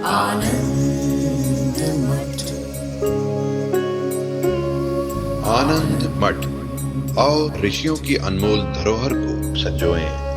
आनंद मठ। आनंद मठ और ऋषियों की अनमोल धरोहर को संजोएं।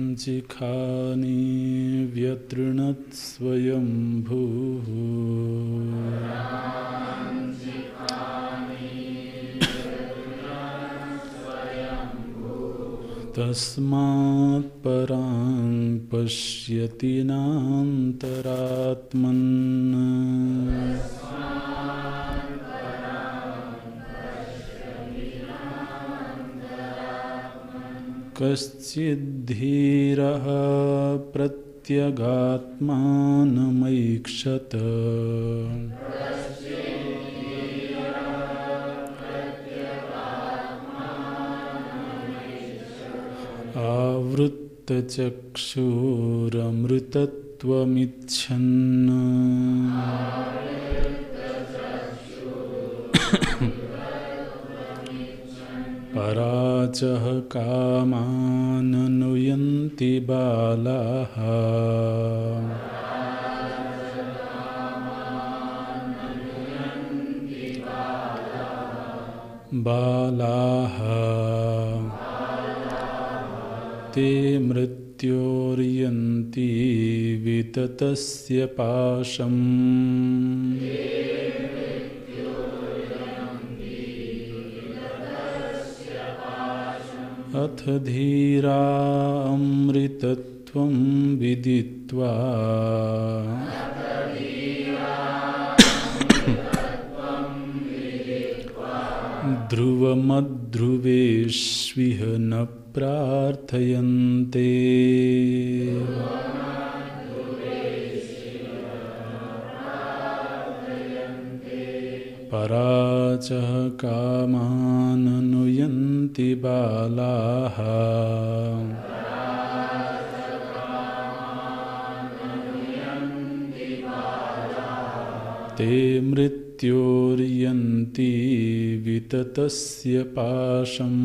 पराञ्चिखानि व्यतृणत् स्वयंभूः तस्मात् परां पश्यति नान्तरात्मन् कश्चिद्धीरः प्रत्यगात्मानमैक्षत आवृत्तचक्षुरमृतत्वमिच्छन् पराचः कामाननुयन्ति बालाः ते मृत्योर्यन्ति विततस्य पाशम् अथ धीरा अमृतत्वं विदित्वा ध्रुवमध्रुवेष्विह न प्रार्थयन्ते पराचः कामाननुयन्ति बालाः ते मृत्योर्यन्ति विततस्य पाशम्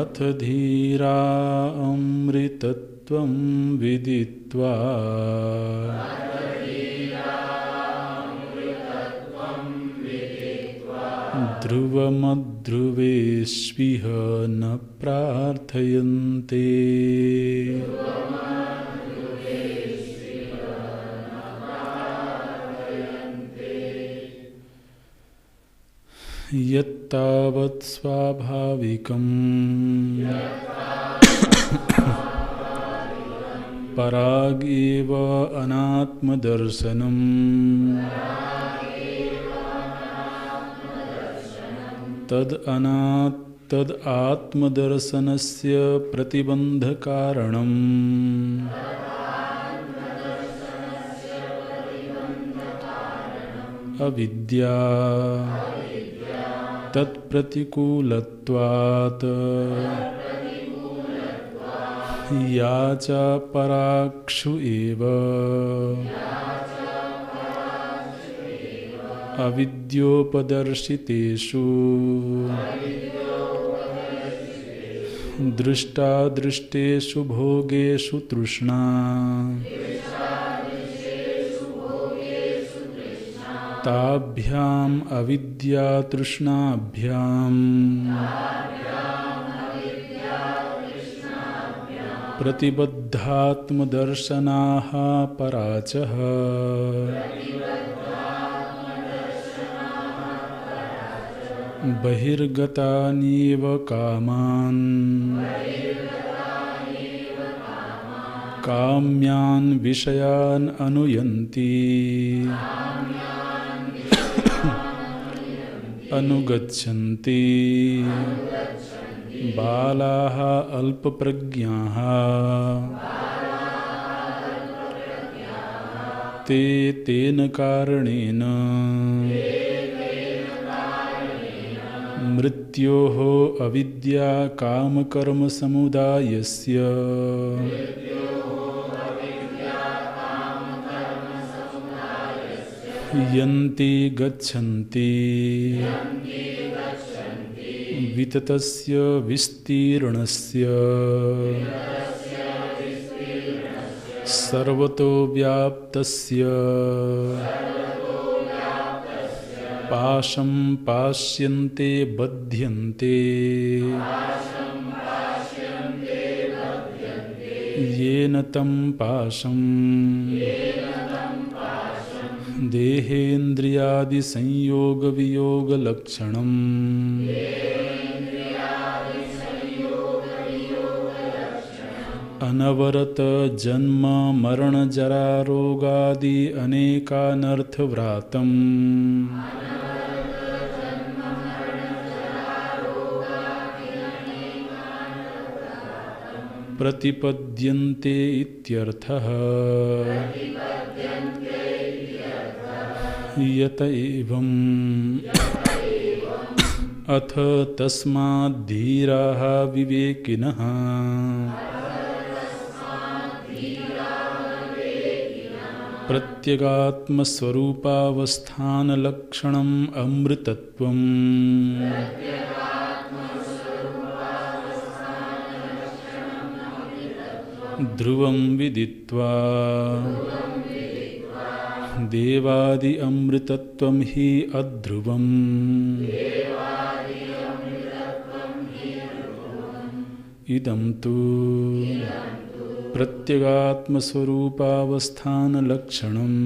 अथ धीरा अमृतत्वं विदित्वा ध्रुवमध्रुवेष्विह न प्रार्थयन्ते यत्तावत् स्वाभाविकम् परागेव अनात्मदर्शनम् तद् आत्मदर्शनस्य प्रतिबन्धकारणम् अविद्या तत्प्रतिकूलत्वात् या च पराक्षु एव अविद्योपदर्शितेषु दृष्टादृष्टेषु भोगेषु तृष्णा ताभ्याम् अविद्यातृष्णाभ्याम् प्रतिबद्धात्मदर्शनाः पराचः बहिर्गतानीव कामान् काम्यान् विषयान् अनुयन्ति अनुगच्छन्ति बालाः अल्पप्रज्ञाः ते तेन कारणेन मृत्योः अविद्या कामकर्मसमुदायस्य यन्ति गच्छन्ति विततस्य विस्तीर्णस्य सर्वतो व्याप्तस्य पाशं पाश्यन्ते बध्यन्ते येन तं पाशं देहेन्द्रियादिसंयोगवियोगलक्षणम् अनवरत जन्म मरण जरा रोगादि अनेकानर्थव्रातम् प्रतिपद्यन्ते इत्यर्थः। यत एवं अथ तस्माद्धीराः विवेकिनः प्रत्यगात्मस्वरूपावस्थानलक्षणम् अमृतत्वम् ध्रुवं विदित्वा देवादि अमृतत्वं हि अध्रुवम् इदं तु प्रत्यगात्मस्वरूपावस्थानलक्षणम्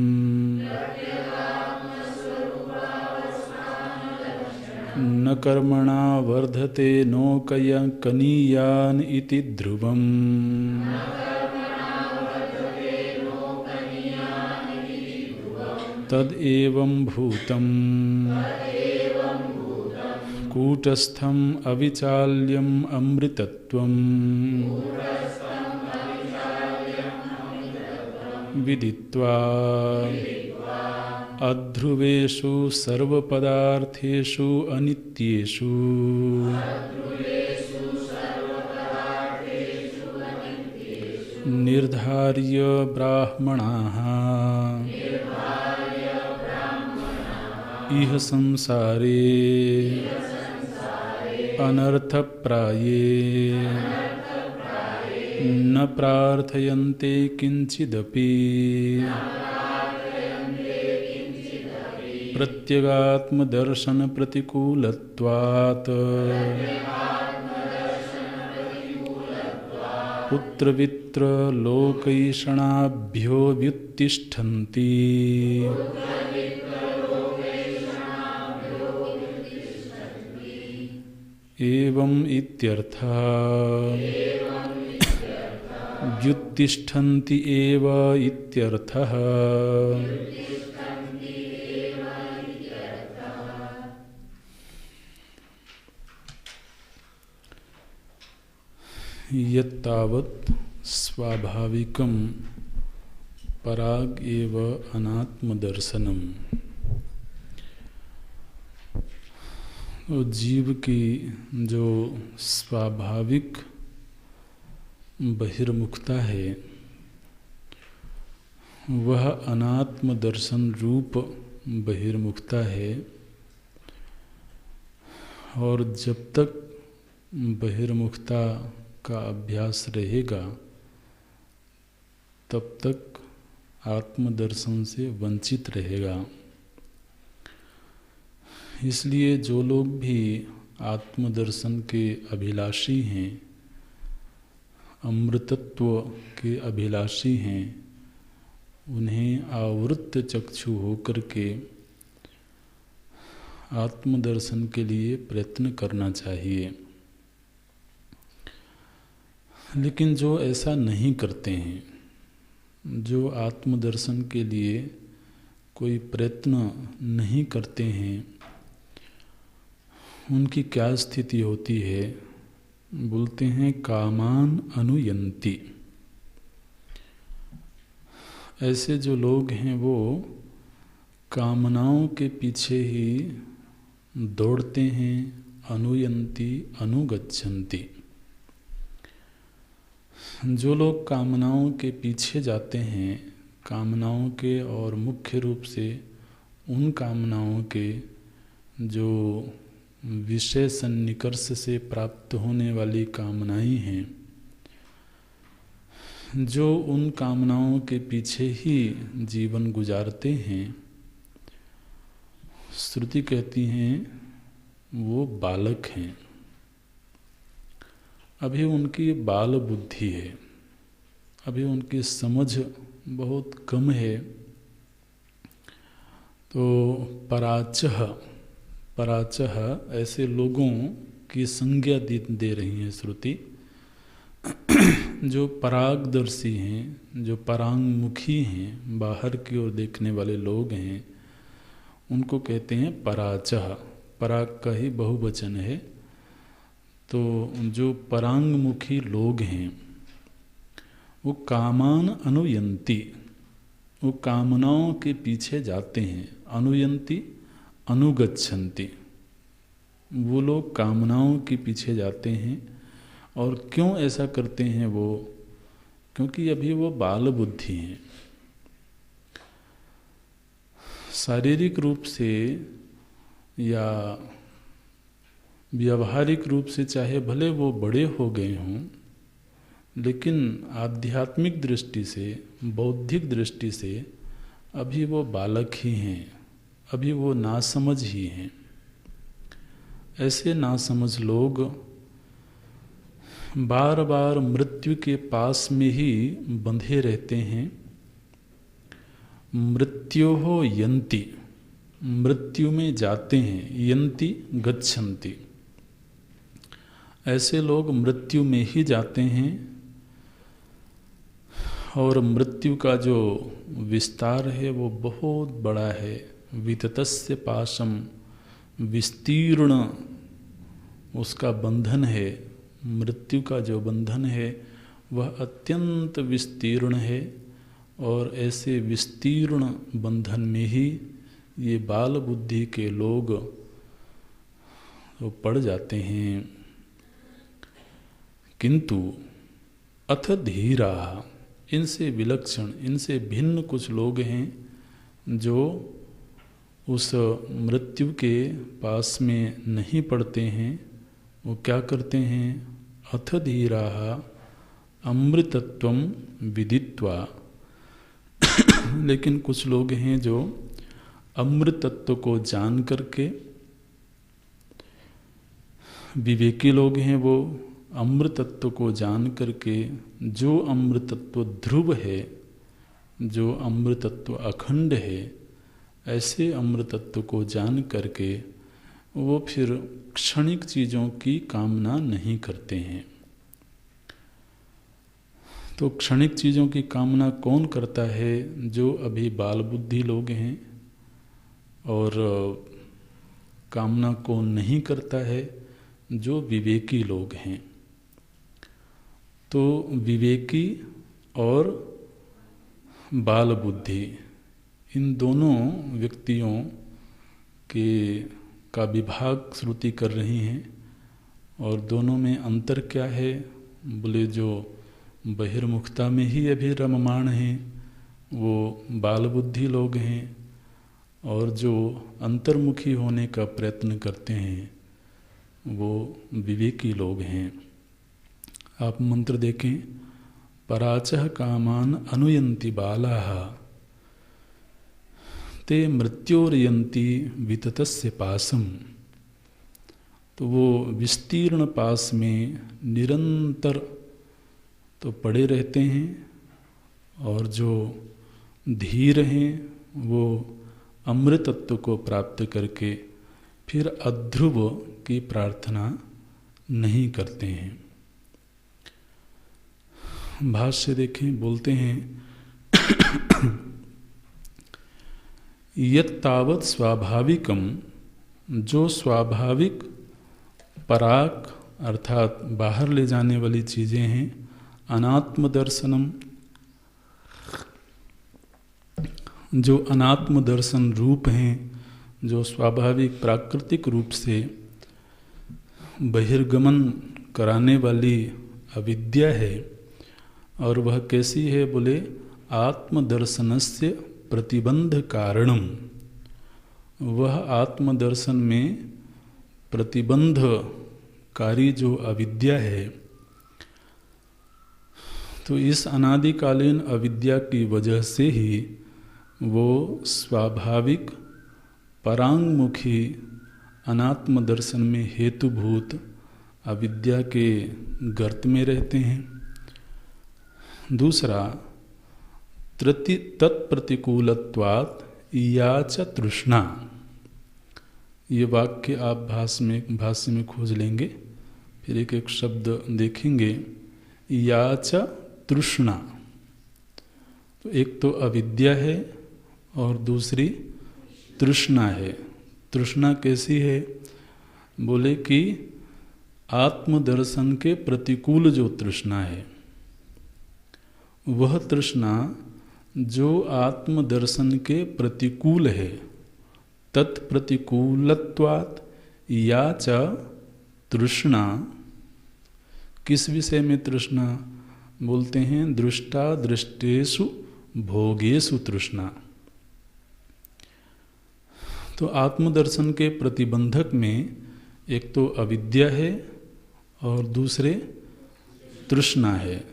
न कर्मणा वर्धते कनीयान् इति ध्रुवम् तदेवं भूतम् कूटस्थम् अविचाल्यम् अमृतत्वम् विदित्वा अध्रुवेषु सर्वपदार्थेषु अनित्येषु निर्धार्य ब्राह्मणाः इह संसारे अनर्थप्राये न प्रार्थयन्ते किंचिदपि प्रत्यगात्मदर्शन प्रतिकूलत्वात् पुत्रवित्र लोकैषणाभ्यो व्युत्तिष्ठन्ति एवं इत्यर्थः व्युत्तिष्ठन्ति एव इत्यर्थः यत्तावत् स्वाभाविकं पराग एव अनात्मदर्शनम। जीव की जो स्वाभाविक बहिर्मुखता है वह अनात्म दर्शन रूप बहिर्मुखता है, और जब तक बहिर्मुखता का अभ्यास रहेगा तब तक आत्मदर्शन से वंचित रहेगा। इसलिए जो लोग भी आत्मदर्शन के अभिलाषी हैं, अमृतत्व के अभिलाषी हैं, उन्हें आवृत्त चक्षु होकर के आत्मदर्शन के लिए प्रयत्न करना चाहिए। लेकिन जो ऐसा नहीं करते हैं, जो आत्मदर्शन के लिए कोई प्रयत्न नहीं करते हैं, उनकी क्या स्थिति होती है? बोलते हैं कामान अनुयंती। ऐसे जो लोग हैं वो कामनाओं के पीछे ही दौड़ते हैं, अनुयंती अनुगच्छन्ति। जो लोग कामनाओं के पीछे जाते हैं, कामनाओं के, और मुख्य रूप से उन कामनाओं के जो विषय सन्निकर्ष से प्राप्त होने वाली कामनाएं हैं, जो उन कामनाओं के पीछे ही जीवन गुजारते हैं, श्रुति कहती हैं वो बालक हैं। अभी उनकी बाल बुद्धि है, अभी उनकी समझ बहुत कम है। तो पराचह ऐसे लोगों की संज्ञा दे रही है श्रुति, जो परागदर्शी हैं, जो परांगमुखी हैं, बाहर की ओर देखने वाले लोग हैं, उनको कहते हैं पराचह। पराग का ही बहुवचन है। तो जो परांगमुखी लोग हैं वो कामान अनुयंती, वो कामनाओं के पीछे जाते हैं, अनुयंती अनुगच्छन्ति, वो लोग कामनाओं के पीछे जाते हैं। और क्यों ऐसा करते हैं वो? क्योंकि अभी वो बाल बुद्धि हैं। शारीरिक रूप से या व्यावहारिक रूप से चाहे भले वो बड़े हो गए हों, लेकिन आध्यात्मिक दृष्टि से, बौद्धिक दृष्टि से अभी वो बालक ही हैं, अभी वो नासमझ ही हैं। ऐसे नासमझ लोग बार बार मृत्यु के पास में ही बंधे रहते हैं। मृत्योः यन्ति, मृत्यु में जाते हैं, यन्ति गच्छन्ति, ऐसे लोग मृत्यु में ही जाते हैं। और मृत्यु का जो विस्तार है वो बहुत बड़ा है। विततस्य पाशम, विस्तीर्ण उसका बंधन है। मृत्यु का जो बंधन है वह अत्यंत विस्तीर्ण है। और ऐसे विस्तीर्ण बंधन में ही ये बाल बुद्धि के लोग तो पड़ जाते हैं। किंतु अथ धीरा, इनसे विलक्षण, इनसे भिन्न कुछ लोग हैं जो उस मृत्यु के पास में नहीं पड़ते हैं। वो क्या करते हैं? अथ धीरा अमृतत्वं विदित्वा, लेकिन कुछ लोग हैं जो अमृतत्व को जान करके, विवेकी लोग हैं, वो अमृतत्व को जान करके, जो अमृतत्व ध्रुव है, जो अमृतत्व अखंड है, ऐसे अमृतत्व को जान करके वो फिर क्षणिक चीज़ों की कामना नहीं करते हैं। तो क्षणिक चीज़ों की कामना कौन करता है? जो अभी बाल बुद्धि लोग हैं। और कामना कौन नहीं करता है? जो विवेकी लोग हैं। तो विवेकी और बाल बुद्धि, इन दोनों व्यक्तियों का विभाग श्रुति कर रही हैं। और दोनों में अंतर क्या है? बोले जो बहिर्मुखता में ही अभी रममाण हैं वो बाल बुद्धि लोग हैं, और जो अंतर्मुखी होने का प्रयत्न करते हैं वो विवेकी लोग हैं। आप मंत्र देखें, पराचह कामान अनुयन्ति बालाः ते मृत्योर्यन्ति विततस्य पासम। तो वो विस्तीर्ण पास में निरंतर तो पड़े रहते हैं। और जो धीर हैं वो अमृतत्व को प्राप्त करके फिर अध्रुव की प्रार्थना नहीं करते हैं। भाष्य देखें, बोलते हैं यत्तावत् स्वाभाविकम, जो स्वाभाविक पराग अर्थात बाहर ले जाने वाली चीज़ें हैं, अनात्म दर्शनम, जो अनात्म दर्शन रूप हैं, जो स्वाभाविक प्राकृतिक रूप से बहिर्गमन कराने वाली अविद्या है। और वह कैसी है? बोले आत्मदर्शनस्य प्रतिबंध कारणम, वह आत्मदर्शन में प्रतिबंधकारी जो अविद्या है। तो इस अनादिकालीन अविद्या की वजह से ही वो स्वाभाविक परांगमुखी अनात्म दर्शन में हेतुभूत अविद्या के गर्त में रहते हैं। दूसरा, तत्प्रतिकूलत्वात् या च तृष्णा, ये वाक्य आप भाष्य में खोज लेंगे, फिर एक एक शब्द देखेंगे। या च तृष्णा, तो एक तो अविद्या है और दूसरी तृष्णा है। तृष्णा कैसी है? बोले कि आत्मदर्शन के प्रतिकूल जो तृष्णा है, वह तृष्णा जो आत्मदर्शन के प्रतिकूल है, तत्प्रतिकूलत्वात् या च तृष्णा, किस विषय में तृष्णा बोलते हैं? दृष्टा दृष्टेषु भोगेषु तृष्णा। तो आत्मदर्शन के प्रतिबंधक में एक तो अविद्या है और दूसरे तृष्णा है।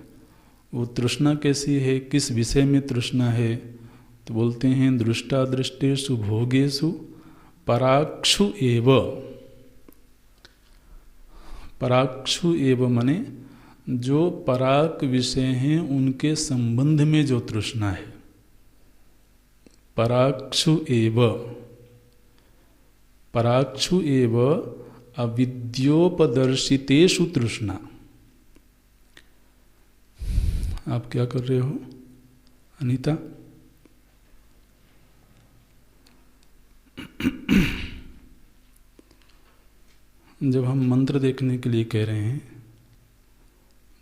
वो तृष्णा कैसी है, किस विषय में तृष्णा है? तो बोलते हैं दृष्टा दृष्टेषु भोगेषु पराक्षु एव। पराक्षु एव मने जो पराक विषय हैं उनके संबंध में जो तृष्णा है। पराक्षु एव, पराक्षु एव अविद्योपदर्शितेषु तृष्णा। आप क्या कर रहे हो अनीता? जब हम मंत्र देखने के लिए कह रहे हैं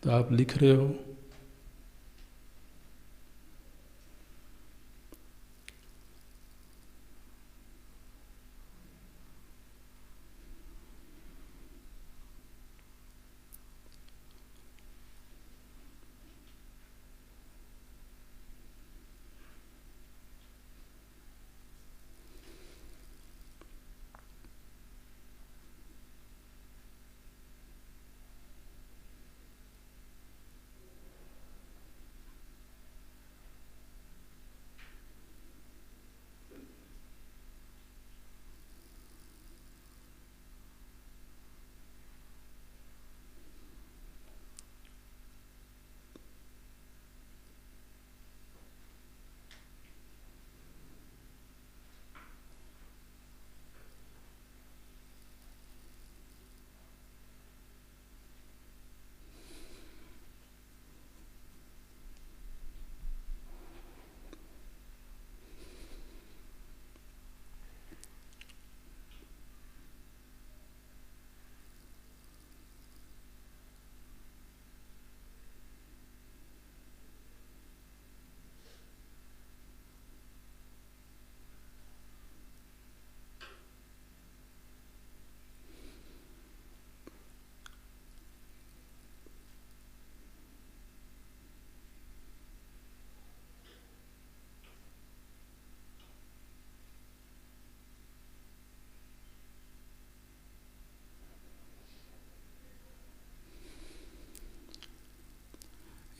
तो आप लिख रहे हो।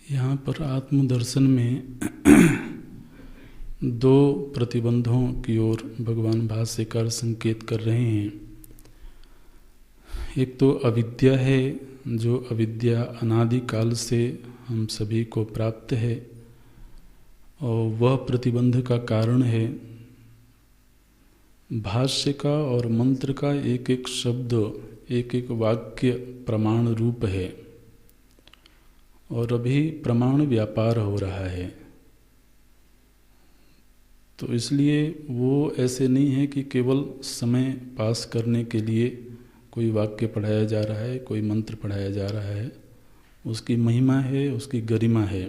यहाँ पर आत्मदर्शन में दो प्रतिबंधों की ओर भगवान भाष्यकार संकेत कर रहे हैं। एक तो अविद्या है, जो अविद्या अनादि काल से हम सभी को प्राप्त है और वह प्रतिबंध का कारण है। भाष्य का और मंत्र का एक एक शब्द, एक एक वाक्य प्रमाण रूप है और अभी प्रमाण व्यापार हो रहा है। तो इसलिए वो ऐसे नहीं है कि केवल समय पास करने के लिए कोई वाक्य पढ़ाया जा रहा है, कोई मंत्र पढ़ाया जा रहा है। उसकी महिमा है, उसकी गरिमा है।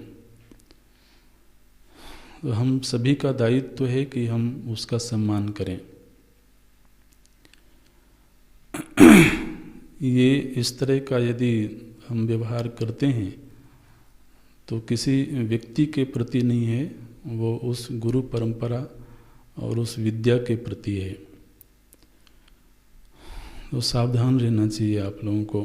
तो हम सभी का दायित्व तो है कि हम उसका सम्मान करें। ये इस तरह का यदि हम व्यवहार करते हैं तो किसी व्यक्ति के प्रति नहीं है, वो उस गुरु परंपरा और उस विद्या के प्रति है। तो सावधान रहना चाहिए आप लोगों को।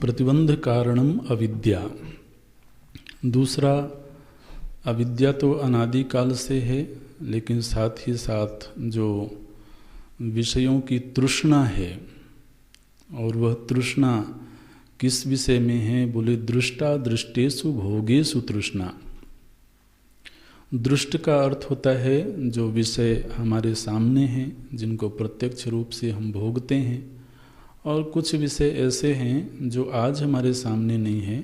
प्रतिबंध कारणम अविद्या। दूसरा, अविद्या तो अनादि काल से है, लेकिन साथ ही साथ जो विषयों की तृष्णा है, और वह तृष्णा किस विषय में है? बोले दृष्टा दृष्टेषु भोगेषु तृष्णा। दृष्ट का अर्थ होता है जो विषय हमारे सामने हैं, जिनको प्रत्यक्ष रूप से हम भोगते हैं, और कुछ विषय ऐसे हैं जो आज हमारे सामने नहीं हैं,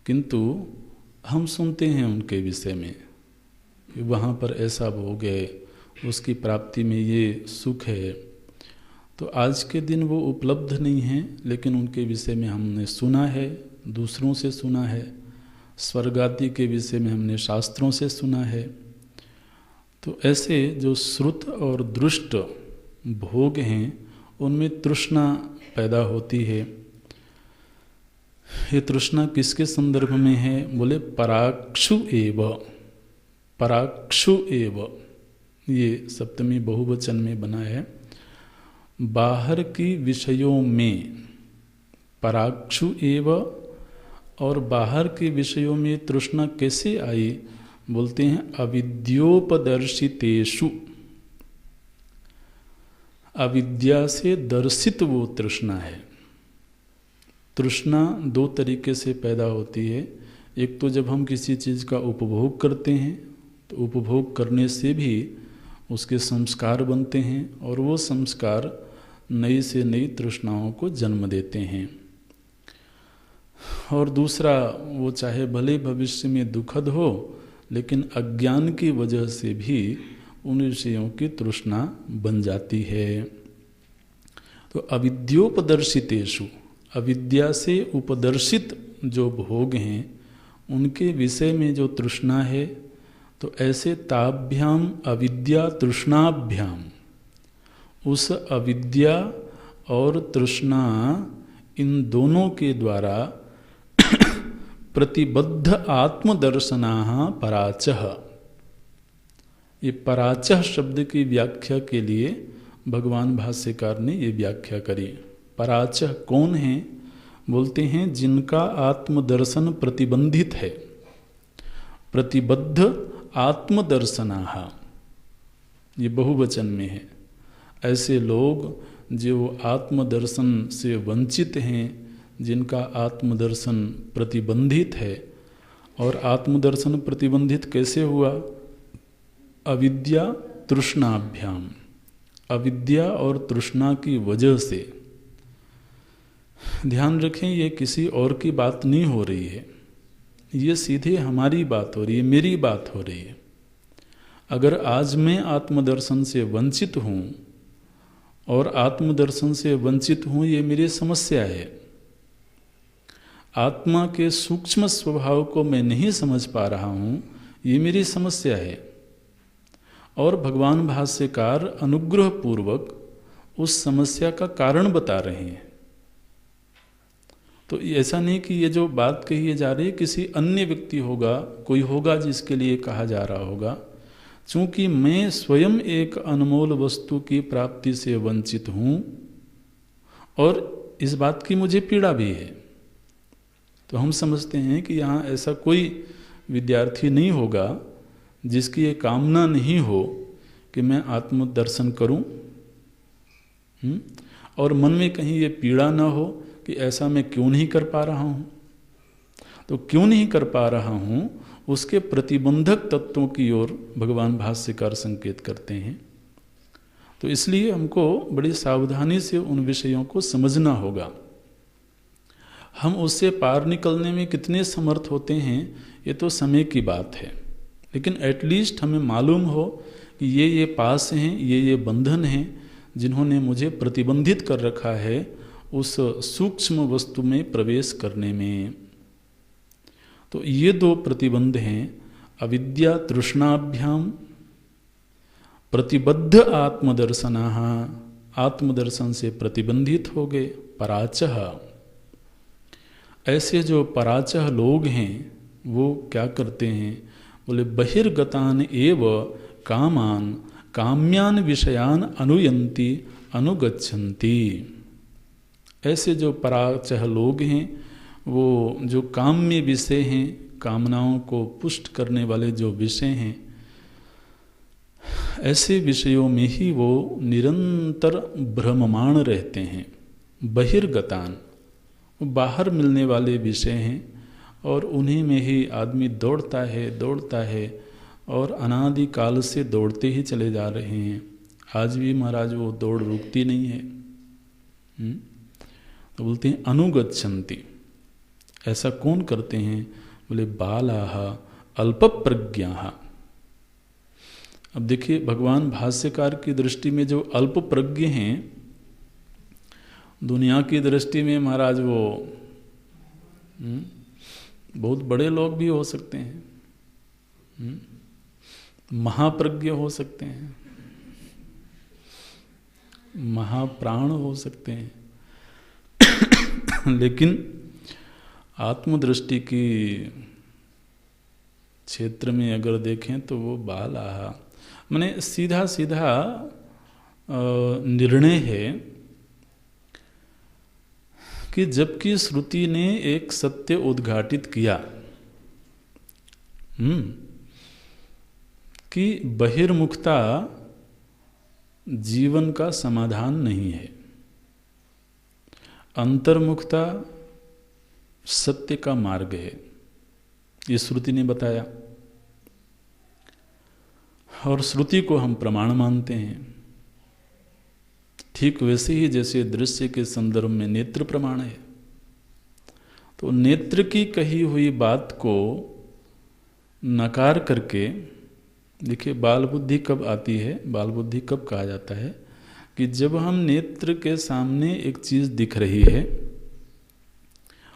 किंतु हम सुनते हैं उनके विषय में, वहाँ पर ऐसा भोग है, उसकी प्राप्ति में ये सुख है। तो आज के दिन वो उपलब्ध नहीं हैं, लेकिन उनके विषय में हमने सुना है, दूसरों से सुना है। स्वर्गादि के विषय में हमने शास्त्रों से सुना है। तो ऐसे जो श्रुत और दृष्ट भोग हैं उनमें तृष्णा पैदा होती है। ये तृष्णा किसके संदर्भ में है? बोले पराक्षु एव, पराक्षु एव, ये सप्तमी बहुवचन में बना है। बाहर की विषयों में पराक्षु एव, और बाहर के विषयों में तृष्णा कैसे आई? बोलते हैं अविद्योपदर्शितेषु, अविद्या से दर्शित वो तृष्णा है। तृष्णा दो तरीके से पैदा होती है। एक तो जब हम किसी चीज़ का उपभोग करते हैं तो उपभोग करने से भी उसके संस्कार बनते हैं, और वो संस्कार नई से नई तृष्णाओं को जन्म देते हैं। और दूसरा, वो चाहे भले भविष्य में दुखद हो, लेकिन अज्ञान की वजह से भी उन विषयों की तृष्णा बन जाती है। तो अविद्योपदर्शितेषु, अविद्या से उपदर्शित जो भोग हैं उनके विषय में जो तृष्णा है, तो ऐसे ताभ्याम अविद्या तृष्णाभ्याम, उस अविद्या और तृष्णा इन दोनों के द्वारा प्रतिबद्ध आत्मदर्शनाः पराचः। ये पराचः शब्द की व्याख्या के लिए भगवान भाष्यकार ने ये व्याख्या करी। पराचः कौन है? बोलते हैं जिनका आत्मदर्शन प्रतिबंधित है। प्रतिबद्ध आत्मदर्शनाः, ये बहुवचन में है। ऐसे लोग जो आत्मदर्शन से वंचित हैं, जिनका आत्मदर्शन प्रतिबंधित है। और आत्मदर्शन प्रतिबंधित कैसे हुआ? अविद्या तृष्णाभ्याम, अविद्या और तृष्णा की वजह से। ध्यान रखें, ये किसी और की बात नहीं हो रही है, ये सीधे हमारी बात हो रही है, मेरी बात हो रही है। अगर आज मैं आत्मदर्शन से वंचित हूँ, और आत्मदर्शन से वंचित हूँ, ये मेरी समस्या है। आत्मा के सूक्ष्म स्वभाव को मैं नहीं समझ पा रहा हूँ, ये मेरी समस्या है। और भगवान भाष्यकार अनुग्रह पूर्वक उस समस्या का कारण बता रहे हैं। तो ऐसा नहीं कि ये जो बात कही जा रही है किसी अन्य व्यक्ति होगा, कोई होगा जिसके लिए कहा जा रहा होगा। चूँकि मैं स्वयं एक अनमोल वस्तु की प्राप्ति से वंचित हूँ, और इस बात की मुझे पीड़ा भी है। तो हम समझते हैं कि यहाँ ऐसा कोई विद्यार्थी नहीं होगा जिसकी ये कामना नहीं हो कि मैं आत्मदर्शन करूं, और मन में कहीं ये पीड़ा ना हो कि ऐसा मैं क्यों नहीं कर पा रहा हूं। तो क्यों नहीं कर पा रहा हूं, उसके प्रतिबंधक तत्वों की ओर भगवान भाष्यकार संकेत करते हैं। तो इसलिए हमको बड़ी सावधानी से उन विषयों को समझना होगा। हम उससे पार निकलने में कितने समर्थ होते हैं ये तो समय की बात है, लेकिन एटलीस्ट हमें मालूम हो कि ये पास हैं, ये बंधन हैं जिन्होंने मुझे प्रतिबंधित कर रखा है उस सूक्ष्म वस्तु में प्रवेश करने में। तो ये दो प्रतिबंध हैं, अविद्या तृष्णाभ्याम, प्रतिबद्ध आत्मदर्शनाः, आत्मदर्शन से प्रतिबंधित हो गए। पराचः, ऐसे जो पराचः लोग हैं वो क्या करते हैं? बोले बहिर्गतान एव कामान काम्यान विषयान अनुयंती अनुगच्छन्ति। ऐसे जो पराचः लोग हैं वो जो काम्य विषय हैं, कामनाओं को पुष्ट करने वाले जो विषय हैं, ऐसे विषयों में ही वो निरंतर भ्रममाण रहते हैं। बहिर्गतान, बाहर मिलने वाले विषय हैं, और उन्हीं में ही आदमी दौड़ता है और अनादि काल से दौड़ते ही चले जा रहे हैं। आज भी महाराज वो दौड़ रुकती नहीं है। तो बोलते हैं अनुगच्छन्ति। ऐसा कौन करते हैं? बोले बालाः अल्पप्रज्ञाः। अब देखिए, भगवान भाष्यकार की दृष्टि में जो अल्प प्रज्ञ हैं दुनिया की दृष्टि में महाराज वो बहुत बड़े लोग भी हो सकते हैं, महाप्रज्ञ हो सकते हैं, महाप्राण हो सकते हैं, लेकिन आत्मदृष्टि की क्षेत्र में अगर देखें तो वो बाल आहा, माने सीधा सीधा निर्णय है कि जबकि श्रुति ने एक सत्य उद्घाटित किया कि बहिर्मुखता जीवन का समाधान नहीं है, अंतर्मुखता सत्य का मार्ग है, ये श्रुति ने बताया। और श्रुति को हम प्रमाण मानते हैं, ठीक वैसे ही जैसे दृश्य के संदर्भ में नेत्र प्रमाण है। तो नेत्र की कही हुई बात को नकार करके, देखिए बाल बुद्धि कब आती है, बाल बुद्धि कब कहा जाता है कि जब हम नेत्र के सामने एक चीज़ दिख रही है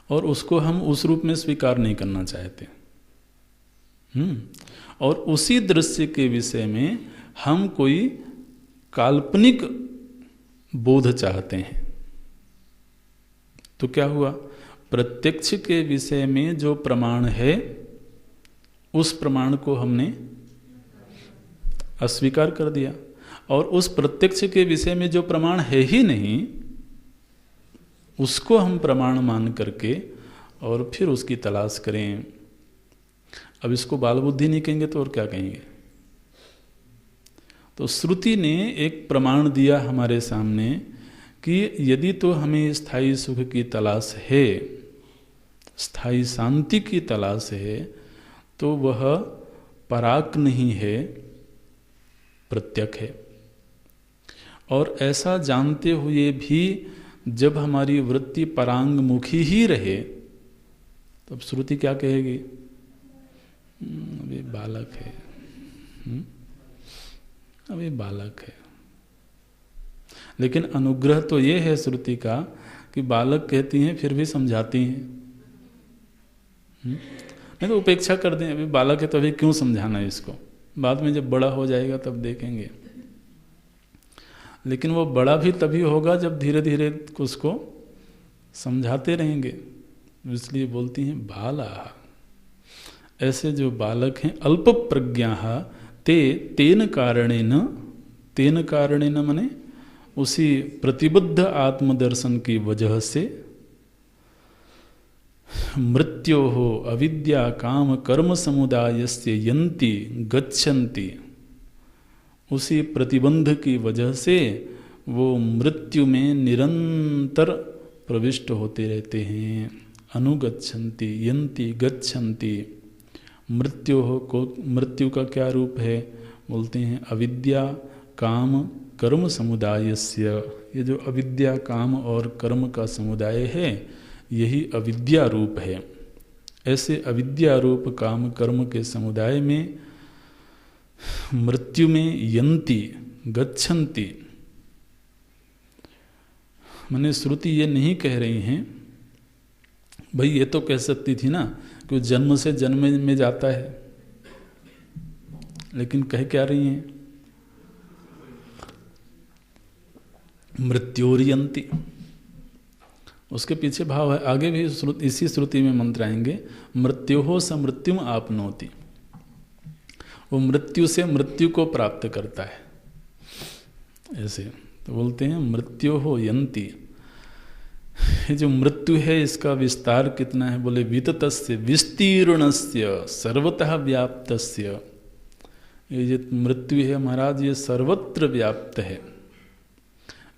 और उसको हम उस रूप में स्वीकार नहीं करना चाहते, और उसी दृश्य के विषय में हम कोई काल्पनिक बोध चाहते हैं, तो क्या हुआ, प्रत्यक्ष के विषय में जो प्रमाण है उस प्रमाण को हमने अस्वीकार कर दिया, और उस प्रत्यक्ष के विषय में जो प्रमाण है ही नहीं उसको हम प्रमाण मान करके और फिर उसकी तलाश करें। अब इसको बाल बुद्धि नहीं कहेंगे तो और क्या कहेंगे। तो श्रुति ने एक प्रमाण दिया हमारे सामने कि यदि तो हमें स्थायी सुख की तलाश है, स्थायी शांति की तलाश है, तो वह पराक नहीं है, प्रत्यक है। और ऐसा जानते हुए भी जब हमारी वृत्ति परांगमुखी ही रहे तब श्रुति क्या कहेगी, अभी बालक है, अभी बालक है। लेकिन अनुग्रह तो ये है श्रुति का कि बालक कहती हैं फिर भी समझाती हैं, नहीं तो उपेक्षा कर दें, अभी बालक है तो अभी क्यों समझाना है इसको, बाद में जब बड़ा हो जाएगा तब देखेंगे। लेकिन वो बड़ा भी तभी होगा जब धीरे धीरे उसको समझाते रहेंगे, इसलिए बोलती हैं बाला। ऐसे जो बालक हैं अल्प प्रज्ञा तेन कारणेन मने उसी प्रतिबद्ध आत्मदर्शन की वजह से मृत्योः अविद्या काम कर्म समुदायस्य यन्ति गच्छन्ति, उसी प्रतिबंध की वजह से वो मृत्यु में निरंतर प्रविष्ट होते रहते हैं। अनुगच्छन्ति यन्ति गच्छन्ति, मृत्यु का क्या रूप है, बोलते हैं अविद्या काम कर्म समुदायस्य। ये जो अविद्या काम और कर्म का समुदाय है यही अविद्या रूप है। ऐसे अविद्या रूप काम कर्म के समुदाय में मृत्यु में यन्ति गच्छन्ति, माने श्रुति ये नहीं कह रही हैं, भाई ये तो कह सकती थी ना कि जन्म से जन्म में जाता है, लेकिन कह क्या रही हैं, मृत्योर्यन्ति। उसके पीछे भाव है, आगे भी इसी श्रुति में मंत्र आएंगे, मृत्योः स मृत्युम आपनोति, वो मृत्यु से मृत्यु को प्राप्त करता है। ऐसे तो बोलते हैं मृत्योः यन्ति। ये जो मृत्यु है इसका विस्तार कितना है, बोले विततस्य विस्तीर्णस्य सर्वतः व्याप्तस्य। ये जो मृत्यु है महाराज ये सर्वत्र व्याप्त है,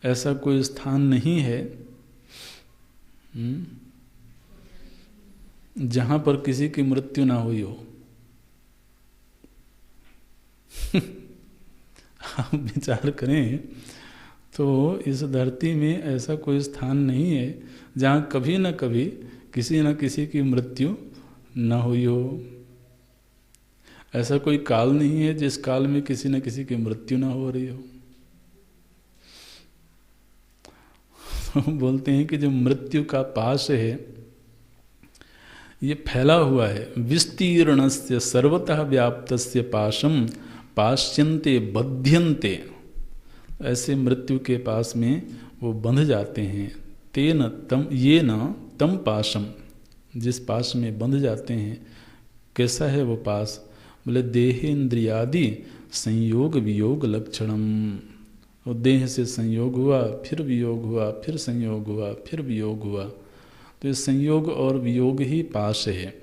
ऐसा कोई स्थान नहीं है जहां पर किसी की मृत्यु ना हुई हो। आप विचार करें तो इस धरती में ऐसा कोई स्थान नहीं है जहाँ कभी न कभी किसी न किसी की मृत्यु न हुई हो। ऐसा कोई काल नहीं है जिस काल में किसी न किसी की मृत्यु न हो रही हो। तो बोलते हैं कि जो मृत्यु का पाश है ये फैला हुआ है, विस्तीर्णस्य सर्वतः व्याप्तस्य पाशम पाश्यन्ते बध्यन्ते, ऐसे मृत्यु के पास में वो बंध जाते हैं। तेन तम ये न तम पाशम, जिस पाश में बंध जाते हैं, कैसा है वो पास? बोले देहेन्द्रियादि संयोग वियोग लक्षणम। वो देह से संयोग हुआ, फिर वियोग हुआ, फिर संयोग हुआ, फिर वियोग हुआ, तो ये संयोग और वियोग ही पाश है।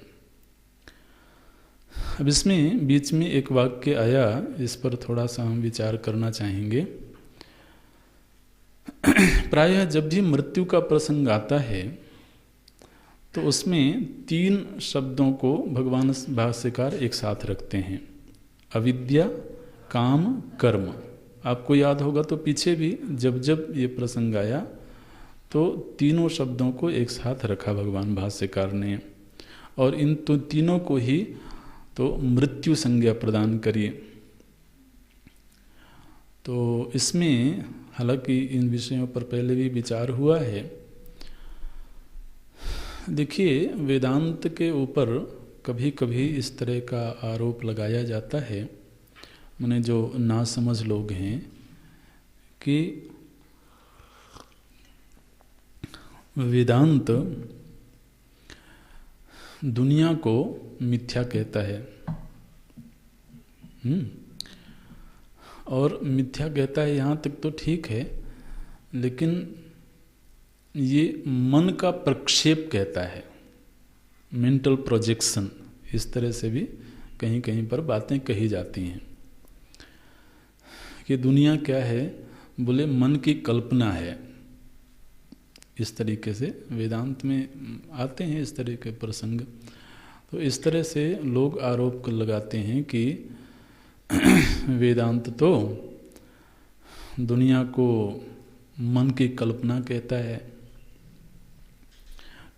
अब इसमें बीच में एक वाक्य आया, इस पर थोड़ा सा हम विचार करना चाहेंगे। प्रायः जब भी मृत्यु का प्रसंग आता है तो उसमें 3 शब्दों को भगवान भाष्यकार एक साथ रखते हैं, अविद्या, काम, कर्म। आपको याद होगा तो पीछे भी जब जब ये प्रसंग आया तो तीनों शब्दों को एक साथ रखा भगवान भाष्यकार ने, और इन तो तीनों को ही तो मृत्यु संज्ञा प्रदान करिए। तो इसमें हालांकि इन विषयों पर पहले भी विचार हुआ है। देखिए, वेदांत के ऊपर कभी कभी इस तरह का आरोप लगाया जाता है, माने जो नासमझ लोग हैं, कि वेदांत दुनिया को मिथ्या कहता है। और मिथ्या कहता है यहाँ तक तो ठीक है, लेकिन ये मन का प्रक्षेप कहता है, मेंटल प्रोजेक्शन, इस तरह से भी कहीं कहीं पर बातें कही जाती हैं कि दुनिया क्या है, बोले मन की कल्पना है। इस तरीके से वेदांत में आते हैं इस तरह के प्रसंग। तो इस तरह से लोग आरोप लगाते हैं कि वेदांत तो दुनिया को मन की कल्पना कहता है।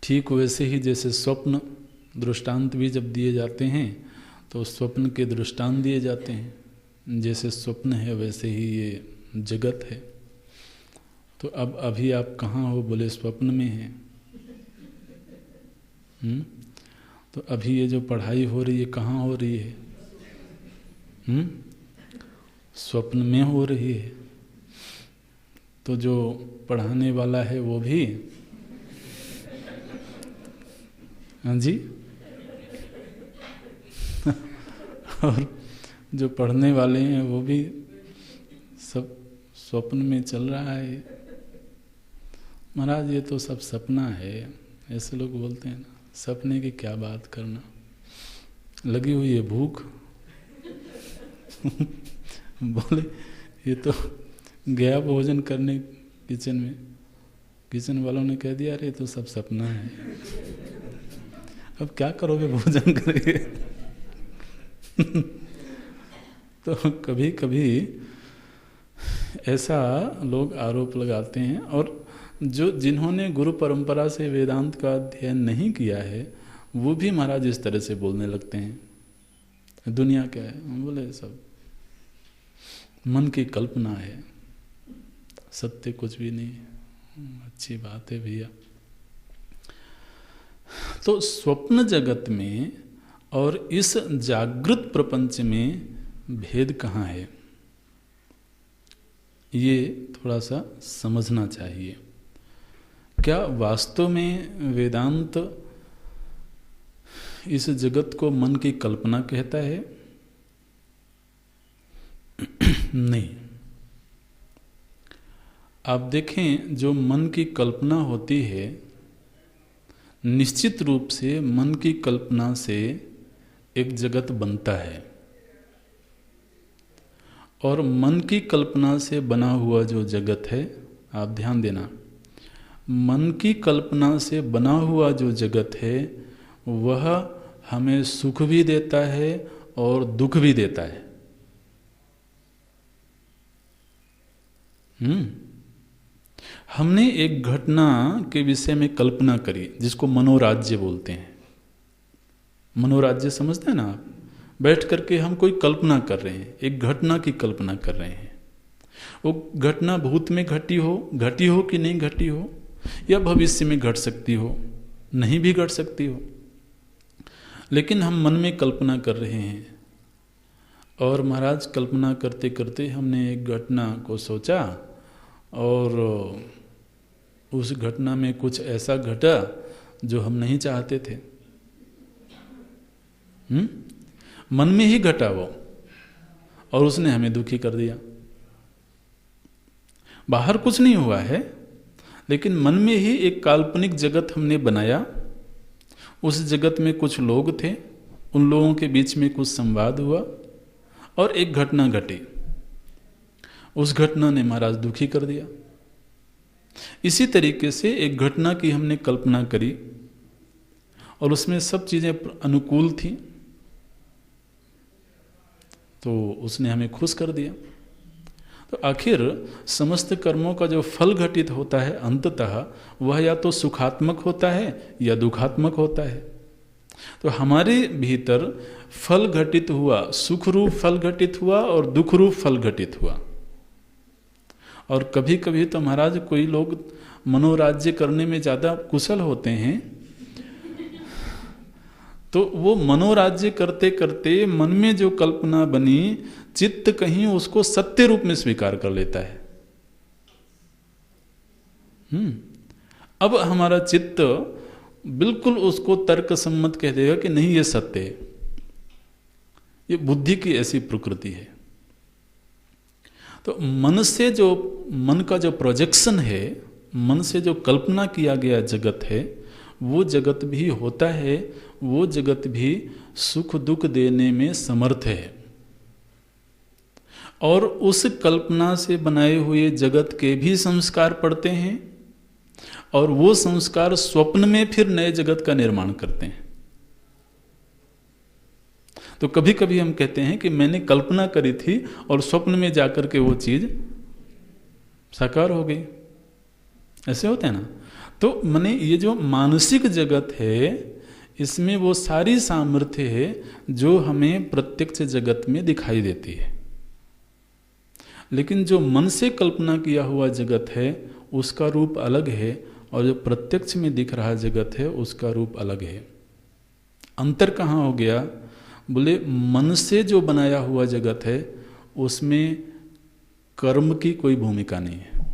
ठीक वैसे ही जैसे स्वप्न दृष्टांत भी जब दिए जाते हैं तो स्वप्न के दृष्टांत दिए जाते हैं, जैसे स्वप्न है वैसे ही ये जगत है। तो अब अभी आप कहाँ हो, बोले स्वप्न में हैं। तो अभी ये जो पढ़ाई हो रही है कहाँ हो रही है? स्वप्न में हो रही है। तो जो पढ़ाने वाला है वो भी, हाँ जी, और जो पढ़ने वाले हैं वो भी सब स्वप्न में चल रहा है। महाराज ये तो सब सपना है, ऐसे लोग बोलते हैं ना, सपने की क्या बात करना, लगी हुई है भूख। बोले ये तो गया भोजन करने किचन में, किचन वालों ने कह दिया अरे तो सब सपना है, अब क्या करोगे भोजन करके। तो कभी कभी ऐसा लोग आरोप लगाते हैं, और जो जिन्होंने गुरु परंपरा से वेदांत का अध्ययन नहीं किया है वो भी महाराज इस तरह से बोलने लगते हैं दुनिया क्या है, बोले सब मन की कल्पना है, सत्य कुछ भी नहीं। अच्छी बात है भैया। तो स्वप्न जगत में और इस जागृत प्रपंच में भेद कहाँ है, ये थोड़ा सा समझना चाहिए। क्या वास्तव में वेदांत इस जगत को मन की कल्पना कहता है? नहीं। आप देखें, जो मन की कल्पना होती है, निश्चित रूप से मन की कल्पना से एक जगत बनता है, और मन की कल्पना से बना हुआ जो जगत है, आप ध्यान देना, मन की कल्पना से बना हुआ जो जगत है वह हमें सुख भी देता है और दुख भी देता है। हमने एक घटना के विषय में कल्पना करी जिसको मनोराज्य बोलते हैं। मनोराज्य समझते हैं ना आप? बैठ करके हम कोई कल्पना कर रहे हैं, एक घटना की कल्पना कर रहे हैं। वो घटना भूत में घटी हो कि नहीं घटी हो, या भविष्य में घट सकती हो, नहीं भी घट सकती हो, लेकिन हम मन में कल्पना कर रहे हैं। और महाराज कल्पना करते करते हमने एक घटना को सोचा और उस घटना में कुछ ऐसा घटा जो हम नहीं चाहते थे। मन में ही घटा वो, और उसने हमें दुखी कर दिया। बाहर कुछ नहीं हुआ है, लेकिन मन में ही एक काल्पनिक जगत हमने बनाया। उस जगत में कुछ लोग थे, उन लोगों के बीच में कुछ संवाद हुआ और एक घटना घटी। उस घटना ने महाराज दुखी कर दिया। इसी तरीके से एक घटना की हमने कल्पना करी और उसमें सब चीज़ें अनुकूल थी, तो उसने हमें खुश कर दिया। तो आखिर समस्त कर्मों का जो फल घटित होता है अंततः वह या तो सुखात्मक होता है या दुखात्मक होता है। तो हमारे भीतर फल घटित हुआ, सुख रूप फल घटित हुआ और दुख रूप फल घटित हुआ। और कभी कभी तो महाराज कोई लोग मनोराज्य करने में ज़्यादा कुशल होते हैं, तो वो मनोराज्य करते करते मन में जो कल्पना बनी, चित्त कहीं उसको सत्य रूप में स्वीकार कर लेता है। अब हमारा चित्त बिल्कुल उसको तर्क सम्मत कह देगा कि नहीं ये सत्य है। ये बुद्धि की ऐसी प्रकृति है। तो मन से जो, मन का जो प्रोजेक्शन है, मन से जो कल्पना किया गया जगत है, वो जगत भी होता है, वो जगत भी सुख दुख देने में समर्थ है। और उस कल्पना से बनाए हुए जगत के भी संस्कार पड़ते हैं और वो संस्कार स्वप्न में फिर नए जगत का निर्माण करते हैं। तो कभी कभी हम कहते हैं कि मैंने कल्पना करी थी और स्वप्न में जाकर के वो चीज साकार हो गई। ऐसे होते हैं ना। तो माने ये जो मानसिक जगत है, इसमें वो सारी सामर्थ्य है जो हमें प्रत्यक्ष जगत में दिखाई देती है। लेकिन जो मन से कल्पना किया हुआ जगत है उसका रूप अलग है, और जो प्रत्यक्ष में दिख रहा जगत है उसका रूप अलग है। अंतर कहाँ हो गया? बोले मन से जो बनाया हुआ जगत है उसमें कर्म की कोई भूमिका नहीं है।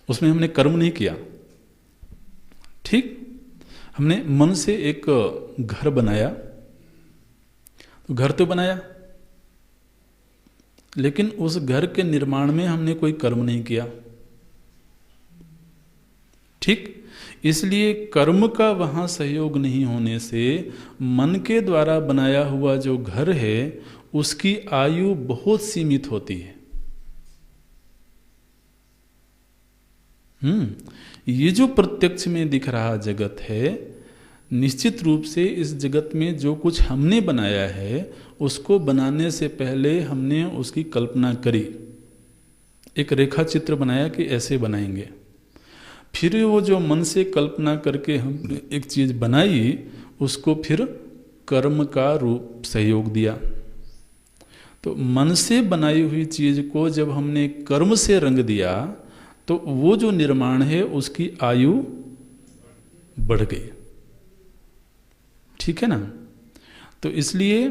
उसमें हमने कर्म नहीं किया। ठीक, हमने मन से एक घर बनाया, तो घर तो बनाया, लेकिन उस घर के निर्माण में हमने कोई कर्म नहीं किया। ठीक, इसलिए कर्म का वहां सहयोग नहीं होने से मन के द्वारा बनाया हुआ जो घर है उसकी आयु बहुत सीमित होती है। ये जो प्रत्यक्ष में दिख रहा जगत है, निश्चित रूप से इस जगत में जो कुछ हमने बनाया है उसको बनाने से पहले हमने उसकी कल्पना करी, एक रेखा चित्र बनाया कि ऐसे बनाएंगे। फिर वो जो मन से कल्पना करके हमने एक चीज बनाई उसको फिर कर्म का रूप सहयोग दिया। तो मन से बनाई हुई चीज को जब हमने कर्म से रंग दिया तो वो जो निर्माण है उसकी आयु बढ़ गई। ठीक है ना। तो इसलिए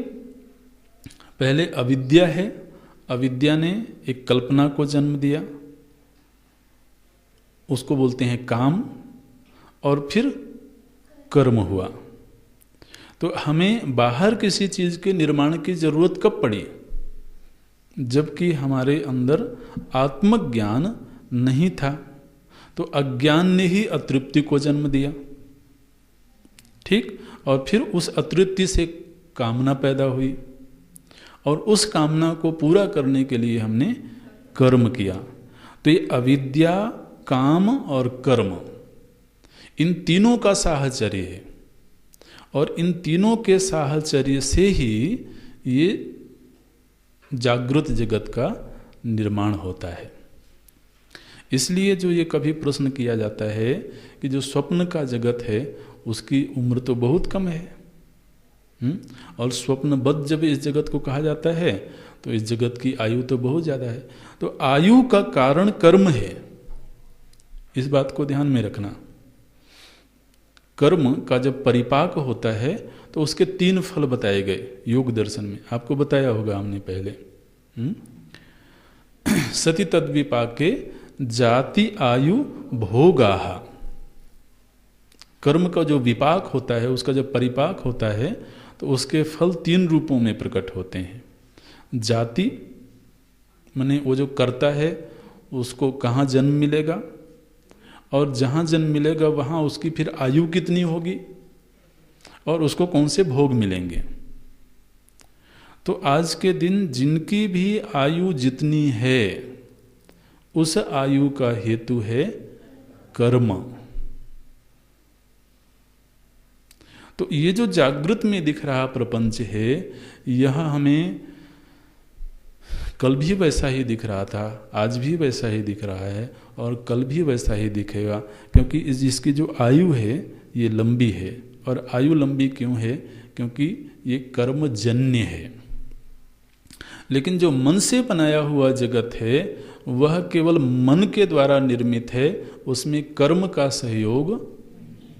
पहले अविद्या है, अविद्या ने एक कल्पना को जन्म दिया, उसको बोलते हैं काम, और फिर कर्म हुआ। तो हमें बाहर किसी चीज के निर्माण की जरूरत कब पड़ी? जबकि हमारे अंदर आत्मज्ञान नहीं था। तो अज्ञान ने ही अतृप्ति को जन्म दिया। ठीक, और फिर उस अतृप्ति से कामना पैदा हुई, और उस कामना को पूरा करने के लिए हमने कर्म किया। तो ये अविद्या, काम और कर्म, इन तीनों का साहचर्य है, और इन तीनों के साहचर्य से ही ये जागृत जगत का निर्माण होता है। इसलिए जो ये कभी प्रश्न किया जाता है कि जो स्वप्न का जगत है उसकी उम्र तो बहुत कम है, और स्वप्नबद्ध जब इस जगत को कहा जाता है तो इस जगत की आयु तो बहुत ज़्यादा है। तो आयु का कारण कर्म है, इस बात को ध्यान में रखना। कर्म का जब परिपाक होता है तो उसके 3 फल बताए गए योग दर्शन में, आपको बताया होगा हमने पहले। सति तद्विपाके जाति आयु भोगाः। कर्म का जो विपाक होता है, उसका जब परिपाक होता है तो उसके फल 3 रूपों में प्रकट होते हैं। जाति माने वो जो करता है उसको कहाँ जन्म मिलेगा, और जहाँ जन्म मिलेगा वहाँ उसकी फिर आयु कितनी होगी, और उसको कौन से भोग मिलेंगे। तो आज के दिन जिनकी भी आयु जितनी है उस आयु का हेतु है कर्म। तो ये जो जागृत में दिख रहा प्रपंच है, यह हमें कल भी वैसा ही दिख रहा था, आज भी वैसा ही दिख रहा है और कल भी वैसा ही दिखेगा, क्योंकि इसकी जो आयु है ये लंबी है। और आयु लंबी क्यों है? क्योंकि ये कर्मजन्य है। लेकिन जो मन से बनाया हुआ जगत है वह केवल मन के द्वारा निर्मित है, उसमें कर्म का सहयोग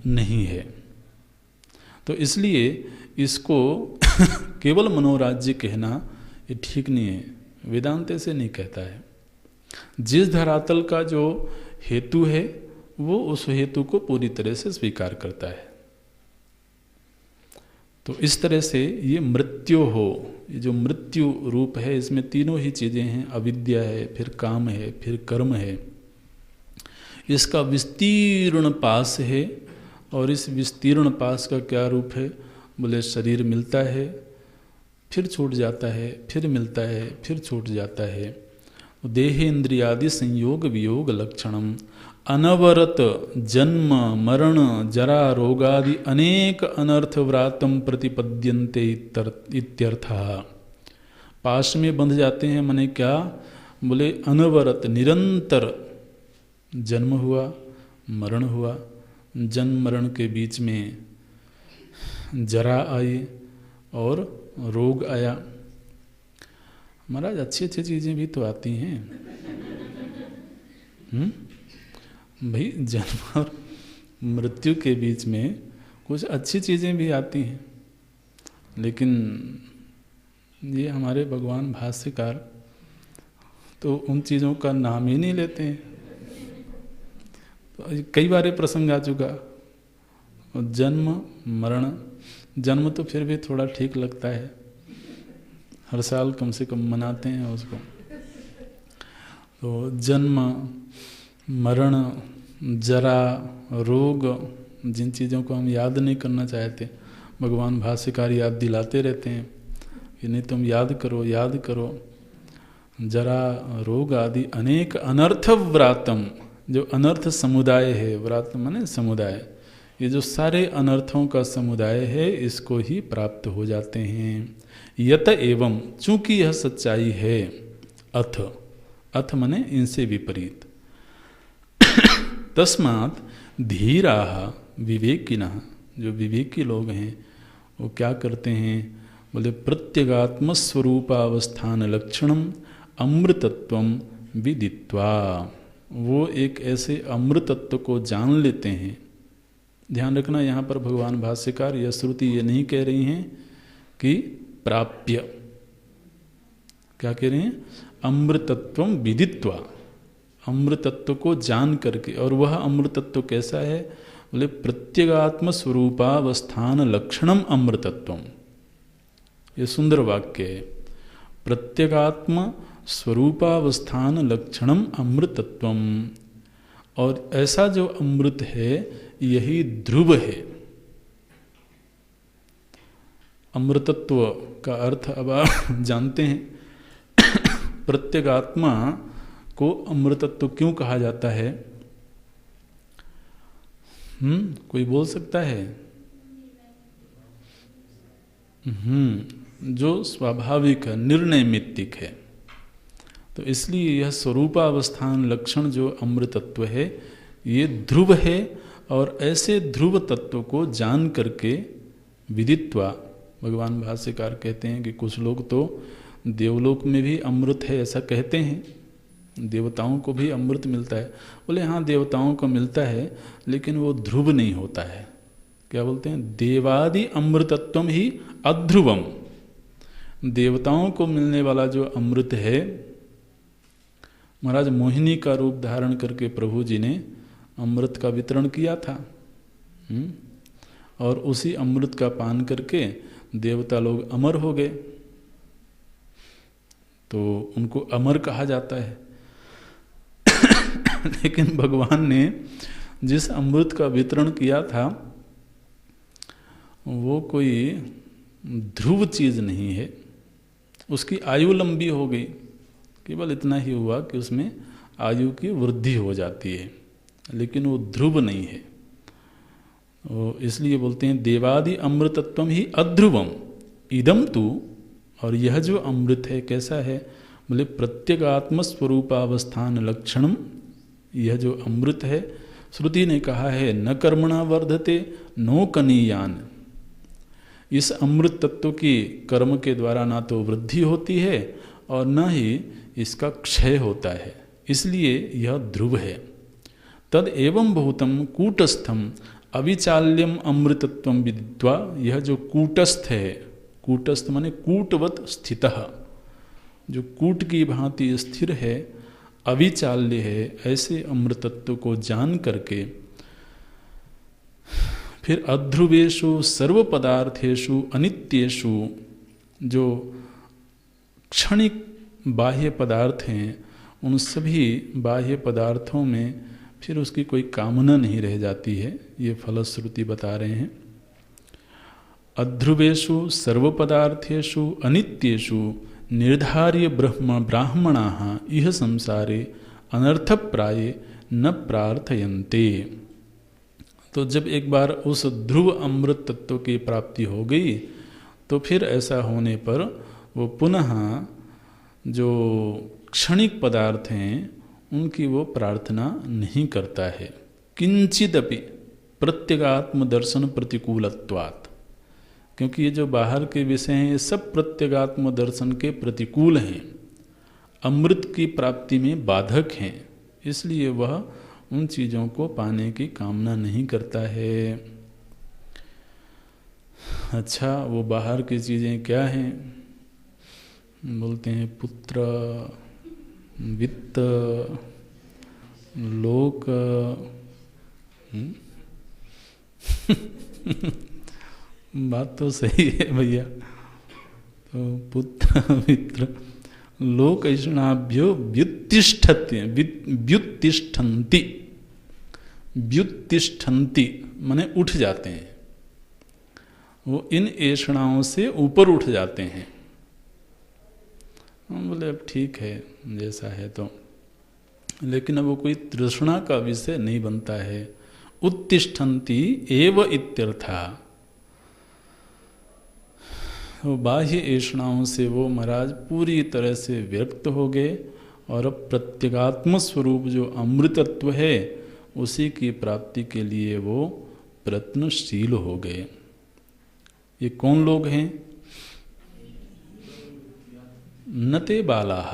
नहीं है। तो इसलिए इसको केवल मनोराज्य कहना ये ठीक नहीं है, वेदांत से नहीं कहता है। जिस धरातल का जो हेतु है वो उस हेतु को पूरी तरह से स्वीकार करता है। तो इस तरह से ये मृत्यु हो, ये जो मृत्यु रूप है इसमें तीनों ही चीज़ें हैं, अविद्या है, फिर काम है, फिर कर्म है। इसका विस्तीर्ण पास है, और इस विस्तीर्ण पास का क्या रूप है? बोले शरीर मिलता है, फिर छूट जाता है, फिर मिलता है, फिर छूट जाता है। देहेन्द्रियादि संयोग वियोग लक्षणम अनवरत जन्म मरण जरा रोगादि अनेक अनर्थ व्रातम प्रतिपद्यन्ते इत्यर्थः। पाश में बंध जाते हैं माने क्या? बोले अनवरत निरंतर जन्म हुआ, मरण हुआ, जन्म मरण के बीच में जरा आई और रोग आया। महाराज अच्छी अच्छी चीज़ें भी तो आती हैं भाई, जन्म और मृत्यु के बीच में कुछ अच्छी चीज़ें भी आती हैं, लेकिन ये हमारे भगवान भाष्यकार तो उन चीज़ों का नाम ही नहीं लेते हैं। तो कई बार ये प्रसंग आ चुका, जन्म मरण। जन्म तो फिर भी थोड़ा ठीक लगता है, हर साल कम से कम मनाते हैं उसको। तो जन्म मरण जरा रोग, जिन चीज़ों को हम याद नहीं करना चाहते, भगवान भाष्यकार याद दिलाते रहते हैं कि नहीं तुम याद करो, याद करो। जरा रोग आदि अनेक अनर्थ व्रातम, जो अनर्थ समुदाय है, व्रात माने समुदाय, ये जो सारे अनर्थों का समुदाय है इसको ही प्राप्त हो जाते हैं। यत एवं, चूंकि यह सच्चाई है, अथ, अथ माने इनसे विपरीत, तस्मात् धीराः विवेकिनः, जो विवेकी लोग हैं वो क्या करते हैं? बोले प्रत्यगात्म स्वरूपावस्थान लक्षणम अमृतत्वम विदित्वा, वो एक ऐसे अमृतत्व को जान लेते हैं। ध्यान रखना, यहाँ पर भगवान भाष्यकार यह श्रुति ये नहीं कह रही हैं कि प्राप्य, क्या कह रहे हैं? अमृतत्वम विदित्वा, अमृतत्व को जान करके। और वह अमृतत्व कैसा है? बोले प्रत्यगात्म स्वरूपावस्थान लक्षणम अमृतत्वम। ये सुंदर वाक्य है, प्रत्यगात्म स्वरूपावस्थान लक्षणम अमृतत्वम। और ऐसा जो अमृत है यही ध्रुव है। अमृतत्व का अर्थ अब आप जानते हैं। प्रत्यगात्मा को अमृतत्व क्यों कहा जाता है? कोई बोल सकता है? जो स्वाभाविक है, निर्णय मित्तिक है। तो इसलिए यह स्वरूपावस्थान लक्षण जो अमृतत्व है ये ध्रुव है, और ऐसे ध्रुव तत्व को जान करके विदित्वा भगवान भाष्यकार कहते हैं कि कुछ लोग तो देवलोक में भी अमृत है ऐसा कहते हैं, देवताओं को भी अमृत मिलता है। बोले हाँ देवताओं को मिलता है, लेकिन वो ध्रुव नहीं होता है। क्या बोलते हैं? देवादि अमृतत्वम ही अध्रुवम। देवताओं को मिलने वाला जो अमृत है, महाराज मोहिनी का रूप धारण करके प्रभु जी ने अमृत का वितरण किया था, और उसी अमृत का पान करके देवता लोग अमर हो गए, तो उनको अमर कहा जाता है। लेकिन भगवान ने जिस अमृत का वितरण किया था वो कोई ध्रुव चीज नहीं है। उसकी आयु लंबी हो गई, केवल इतना ही हुआ कि उसमें आयु की वृद्धि हो जाती है, लेकिन वो ध्रुव नहीं है। इसलिए बोलते हैं देवादि अमृतत्वम ही अध्रुवम इदम तु। और यह जो अमृत है कैसा है? बोले प्रत्यगात्म स्वरूपावस्थान लक्षणम। यह जो अमृत है, श्रुति ने कहा है न कर्मणा वर्धते नो कनीयान। इस अमृत तत्व की कर्म के द्वारा ना तो वृद्धि होती है और न ही इसका क्षय होता है, इसलिए यह ध्रुव है। तद एवं भूतम कूटस्थम अविचाल्यम अमृतत्वम विदित्वा। यह जो कूटस्थ है, कूटस्थ माने कूटवत स्थितः, जो कूट की भांति स्थिर है, अविचाल्य है, ऐसे अमृतत्व को जान करके फिर अध्रुवेशु सर्व पदार्थेषु अनित्येषु, जो क्षणिक बाह्य पदार्थ हैं उन सभी बाह्य पदार्थों में फिर उसकी कोई कामना नहीं रह जाती है। ये फलश्रुति बता रहे हैं। अध्रुवेशु सर्व पदार्थेषु अनित्येषु निर्धार्य ब्राह्मणाः इह संसारे अनर्थ प्राये न प्रार्थयन्ते। तो जब एक बार उस ध्रुव अमृत तत्व की प्राप्ति हो गई तो फिर ऐसा होने पर वो पुनः जो क्षणिक पदार्थ हैं उनकी वो प्रार्थना नहीं करता है। किंचिदपि प्रत्यगात्म दर्शन प्रतिकूलत्वात्। क्योंकि ये जो बाहर के विषय हैं ये सब प्रत्यगात्म दर्शन के प्रतिकूल हैं, अमृत की प्राप्ति में बाधक हैं, इसलिए वह उन चीज़ों को पाने की कामना नहीं करता है। अच्छा, वो बाहर की चीज़ें क्या हैं? बोलते हैं पुत्र, वित्त, लोक। बात तो सही है भैया। तो पुत्र, मित्र, लोक ऐषणाभ्यो व्युत्तिष्ठन्ति। व्युत्तिष्ठन्ति, व्युत्तिष्ठन्ति माने उठ जाते हैं, वो इन ऐषणाओं से ऊपर उठ जाते हैं। हम बोले अब ठीक है जैसा है तो, लेकिन अब वो कोई तृष्णा का विषय नहीं बनता है। उत्तिष्ठन्ति एव इत्यर्था। वो बाह्य ऐषणाओं से वो महाराज पूरी तरह से विरक्त हो गए और अब प्रत्यगात्म स्वरूप जो अमृतत्व है उसी की प्राप्ति के लिए वो प्रयत्नशील हो गए। ये कौन लोग हैं? नते बालाः।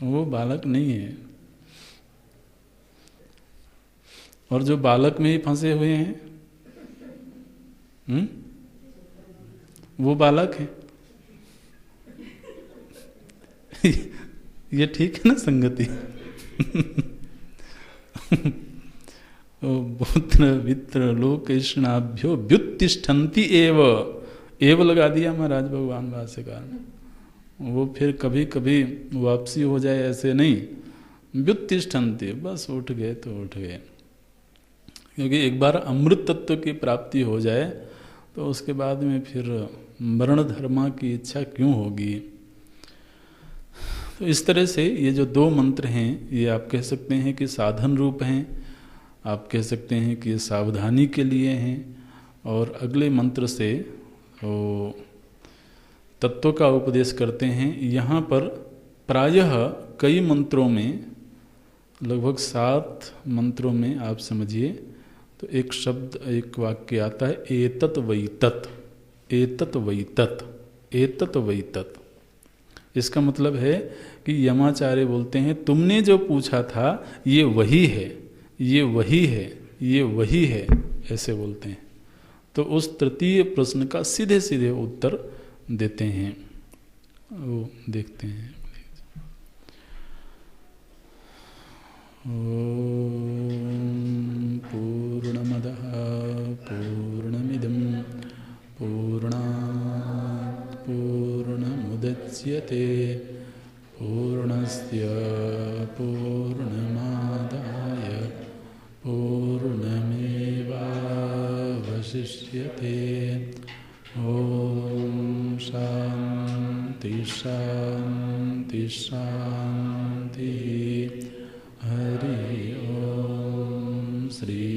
वो बालक नहीं है, और जो बालक में ही फंसे हुए हैं वो बालक है। ये ठीक है ना संगति? पुत्र वित्र लोक ऐषणाभ्यो व्युत्तिष्ठन्ति एव लगा दिया महाराज भगवान भाष्यकार ने। वो फिर कभी कभी वापसी हो जाए ऐसे नहीं, व्युत्तिष्ठन्ति, बस उठ गए तो उठ गए। क्योंकि एक बार अमृत तत्व की प्राप्ति हो जाए तो उसके बाद में फिर मरण धर्मा की इच्छा क्यों होगी। तो इस तरह से ये जो दो मंत्र हैं ये आप कह सकते हैं कि साधन रूप हैं, आप कह सकते हैं कि ये सावधानी के लिए हैं, और अगले मंत्र से वो तत्व का उपदेश करते हैं। यहाँ पर प्रायः कई मंत्रों में, लगभग 7 मंत्रों में आप समझिए तो एक शब्द, एक वाक्य आता है एतत वैतत, एतत वैतत, एतत वैतत। इसका मतलब है कि यमाचार्य बोलते हैं तुमने जो पूछा था ये वही है, ये वही है, ये वही है, ऐसे बोलते हैं। तो उस तृतीय प्रश्न का सीधे सीधे उत्तर देते हैं, वो देखते हैं। ओम पूर्णमदः पूर्णमिदं पूर्णात् पूर्णमुदच्यते पूर्णस्य पूर्णमादाय पूर्णमेवावशिष्यते। ओम शांति शांति शांति। हरि ओम। श्री